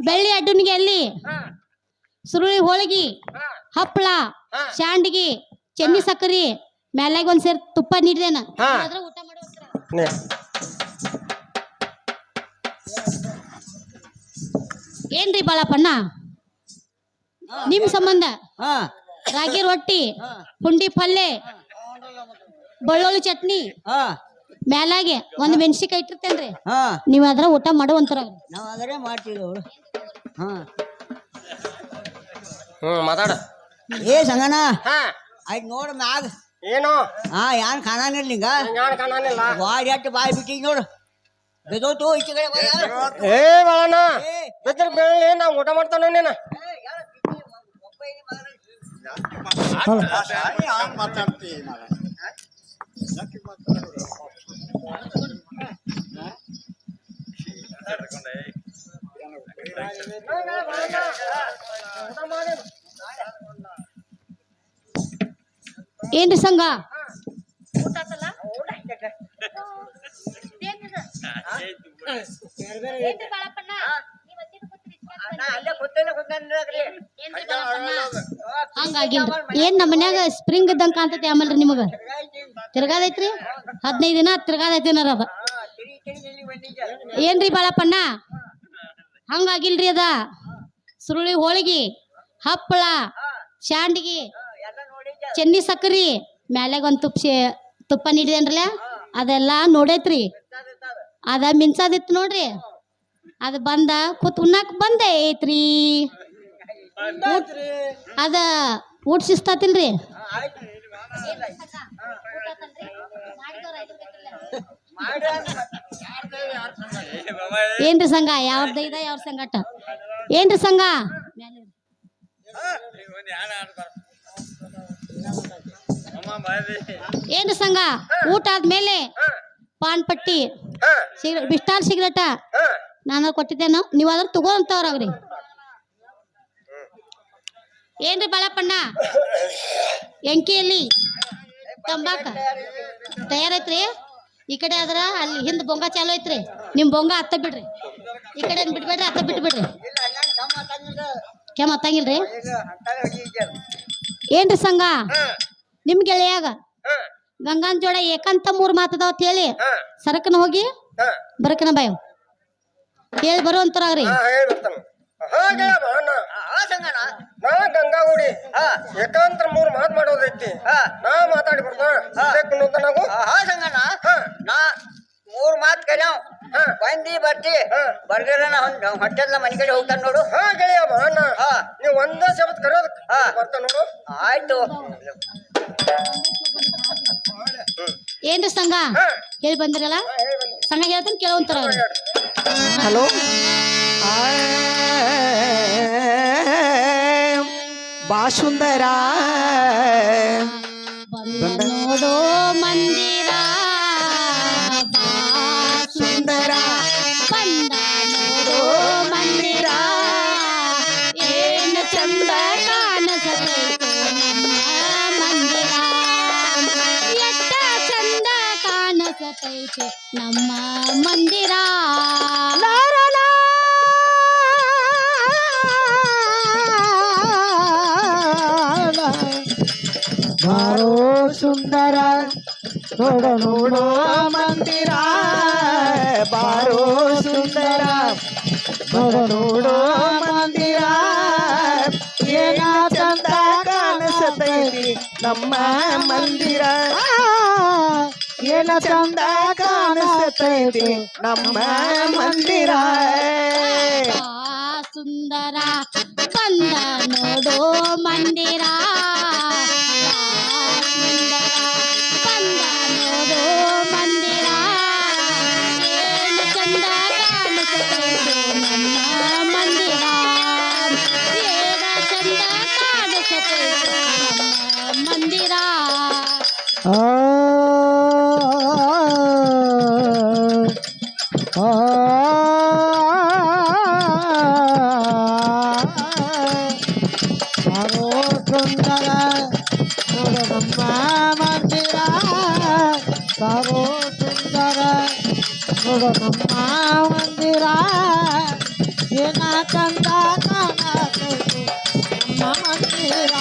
ಬೆಳ್ಳಿ ಅಡ್ಡನಿಗೆ ಅಲ್ಲಿ ಸುರುಳಿ ಹೋಳಿಗೆ ಹಪ್ಪಳ ಶಾಂಡ್ಗಿ ಚೆನ್ನಿ ಸಕ್ಕರಿ ಮ್ಯಾಲಾಗ ಒಂದ್ ಸೇರ್ ತುಪ್ಪ ನೀಡ್ದೇನ ಊಟ ಮಾಡುವ ಏನ್ರಿ ಬಾಳಪ್ಪಣ್ಣ ನಿಮ್ ಸಂಬಂಧ ರಾಗಿ ರೊಟ್ಟಿ ಪುಂಡಿ ಪಲ್ಲೆ ಬೆಳ್ಳುಳ್ಳಿ ಚಟ್ನಿ ಮ್ಯಾಲಾಗೆ ಒಂದ್ ಮೆಣಸಿಕಾಯಿ ಇಟ್ಟಿರ್ತೇನ್ರಿ ನೀವ್ ಅದ್ರ ಊಟ ಮಾಡುವಂತರ ನಾವ್ ಅದರೇ ಮಾಡ್ತೀವಿ ಅವಳು ಮಾತಾಡ ಏ ಸಂಗಣ್ಣ ಆಯ್ತು ನೋಡು ಮ್ಯಾಗ ಏನು ಯಾನ್ ಖಾನಾನಿಲ್ಲ ನಿಂಗ ಯಾರು ಕಾಣಿಲ್ಲ ಬಾಡಿ ಅಟ್ಟು ಬಾಯಿ ಬಿಟ್ಟಿಗೆ ನೋಡು ಬೆದೋತು ಈಚೆ ಕಡೆ ಬಾ ಯಾರು? ಏ ಬಾಳಣ್ಣ ಬೆದ್ರ ಬೆಳ್ಳಿ ನಾವು ಊಟ ಮಾಡ್ತಾನ ನೀನ ಮಾತಾಡ್ತಿ ಏನ್ರಿ ಸಂಘ ಹಂಗಾಗಿಲ್ರಿ ಏನ್ ನಮ್ಮ ಮನ್ಯಾಗ ಸ್ಪ್ರಿಂಗ್ ಇದ್ದಂಗ ಕಾಣ್ತೈತಿ ಆಮೇಲ್ರಿ ನಿಮಗ ತಿರ್ಗಾದೈತ್ರಿ 15 ದಿನ ತಿರ್ಗಾದೈತಿ ಅದ ಏನ್ರಿ ಬಾಳಪ್ಪಣ್ಣ ಹಂಗಾಗಿಲ್ರಿ ಅದ ಸುರುಳಿ ಹೋಳಿಗೆ ಹಪ್ಪಳ ಶಾಂಡಿಗೆ ಚೆನ್ನಿ ಸಕ್ಕರಿ ಮ್ಯಾಲಾಗ ಒಂದ್ ತುಪ್ಪ ನೀಡಿದೇನ್ರಲ್ಲ ಅದೆಲ್ಲ ನೋಡೈತ್ರಿ ಅದ ಮಿನ್ಸಾದಿತ್ತು ನೋಡ್ರಿ ಅದ ಬಂದ ಕೂತ್ ಉಣ್ಣಾಕ ಬಂದೆ ಐತ್ರಿ ಅದ ಊಟ ಶಿಸ್ತಾತಿಲ್ರಿ ಏನ್ರಿ ಸಂಘ ಯಾವ್ದ ಇದ ಯಾವ ಸಂಗಾಟ ಏನ್ರಿ ಸಂಘ ಏನ್ರಿ ಸಂಘ ಊಟ ಆದ್ಮೇಲೆ ಪಾನ್ ಪಟ್ಟಿ ಬಿಸ್ಟಾರ್ ಸಿಗರೇಟ ನಾನು ಕೊಟ್ಟಿದ್ದೇನು ನೀವ್ ಅದ್ರ ತಗೋಂತವ್ರಾಗ್ರಿ ಏನ್ರಿ ಬಾಳಪ್ಪಣ್ಣ ಎಂಕಿಯಲ್ಲಿ ತಂಬಾಕ ತಯಾರೈತ್ರಿ ಈ ಕಡೆ ಆದ್ರ ಅಲ್ಲಿ ಹಿಂದ್ ಬೊಂಗ ಚಾಲು ಐತ್ರಿ ನಿಮ್ ಬೊಂಗ ಅತ್ತ ಬಿಡ್ರಿ ಈ ಕಡೆ ಬಿಡ್ಬೇಡ್ರಿ ಅತ್ತ ಬಿಟ್ಬಿಡ್ರಿ ಕೆಮ್ಮ ಹತ್ತಂಗಿಲ್ರಿ ಏನ್ರಿ ಸಂಘ ನಿಮ್ ಗೆಳೆಯಾಗ ಗಂಗಾನ್ ಜೋಡ ಏಕಂತ 3 ಮಾತದಾವ ಹೇಳಿ ಸರಕನ ಹೋಗಿ ಬರಕನ ಬಾಯ್ ಹೇಳಿ ಬರುವಂತರಾಗ್ರಿ ಗಂಗಾಗುಡಿ ಏಕಾಂತರ 3 ಮಾತು ಮಾಡೋದೈತಿ ನಾ ಮಾತಾಡಿ ಬರ್ತಾನ ನಾವು ನಾ 3 ಮಾತು ಕರ್ಯಾವ್ ಬಂದಿ ಬರ್ತಿ ಬರ್ದಿರ ಹೊಟ್ಟೆಲ್ಲ ಮನೆ ಕಡೆ ಹೋಗ್ತಾನ ನೋಡು ಗೆಳೆಯ ಅಣ್ಣ ನೀವು ಒಂದೇ ಶಬ್ದ ಕರೆಯೋದ್ ಬರ್ತಾನ ನೋಡು ಆಯ್ತು ಏನ್ರಿ ಸಂಘ ಹೇಳಿ ಬಂದಿರಲ್ಲ ಸಂಘ ಹೇಳ್ತಾನೆ ಕೇಳೋಂತರ ಹಲೋ ಬಾ ಸುಂದರ ನೋಡೋ ಮಂದಿರ ಬಾ ಸುಂದರ ಬಂದ ನೋಡೋ ಮಂದಿರ ಏನು ಚಂದ ಕಾಣಿಸಬೇಕು ನಮ್ಮ ಮಂದಿರ ಎಷ್ಟ ಚಂದ ಕಾಣಿಸತೈತೆ ನಮ್ಮ ಮಂದಿರ ಬಾರೋ ಸುಂದರ ನೋಡ ನೋಡೋ ಮಂದಿರ ಬಾರೋ ಸುಂದರ ನೋಡ ನೋಡೋ ಮಂದಿರ ಏನ ಚಂದ ಕಾಣಿಸತೈತಿ ನಮ್ಮ ಮಂದಿರ ಏನ ಚಂದ ಕಾಣಿಸತೈತಿ ನಮ್ಮ ಮಂದಿರ ಸುಂದರ ಬಂದ ನೋಡೋ ಮಂದಿರ ಬಂದ ನೋಡೋ ಮಂದಿರ ಏನು ಚಂದ ಕಾಣಿಸಬೇಕು ನಮ್ಮ ಮಂದಿರ ಏನು ಚಂದ ಕಾಣಿಸಬೇಕು ನಮ್ಮ ಮಂದಿರ ಸುಂದರ ನೋಡ ನಮ್ಮ ಮಂದಿರ ಬಾರೋ ಸುಂದರ ನೋಡ ನಮ್ಮ ಮಂದಿರ ಏನ ಚಂದ ಕಾಣತೈತಿ ನಮ್ಮ ಮಂದಿರ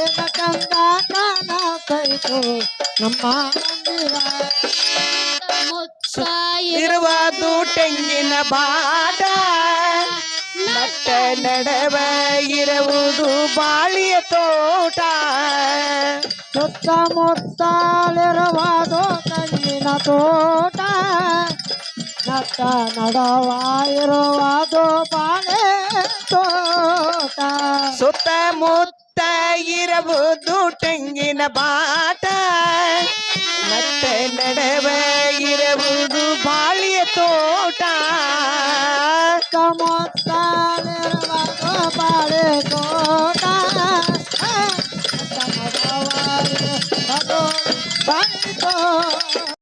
ಏನ ಚಂದ ಕಾಣತೈತು ನಮ್ಮ ಮಂದಿರ ಮುಚ್ಚ ಇರುವುದು ತೆಂಗಿನ ಬಾಟ ನಟ್ಟ ನಡವ ಇರುವುದು ಬಾಳಿಯ ತೋಟ ಸುತ್ತಮುತ್ತಲಿರುವುದು ತೆಂಗಿನ ತೋಟ ನಟ್ಟ ನಡವ ಇರುವುದು ಬಾಳೆ ತೋಟ ಸುತ್ತಮುತ್ತ ಇರುವುದು ತೆಂಗಿನ ಬಾಟ ನಟ್ಟ ನಡವ ಇರುವುದು ಬಾಳಿಯ ತೋಟ ಮೊತ್ತ ಬಾಳೆ ತೋಟ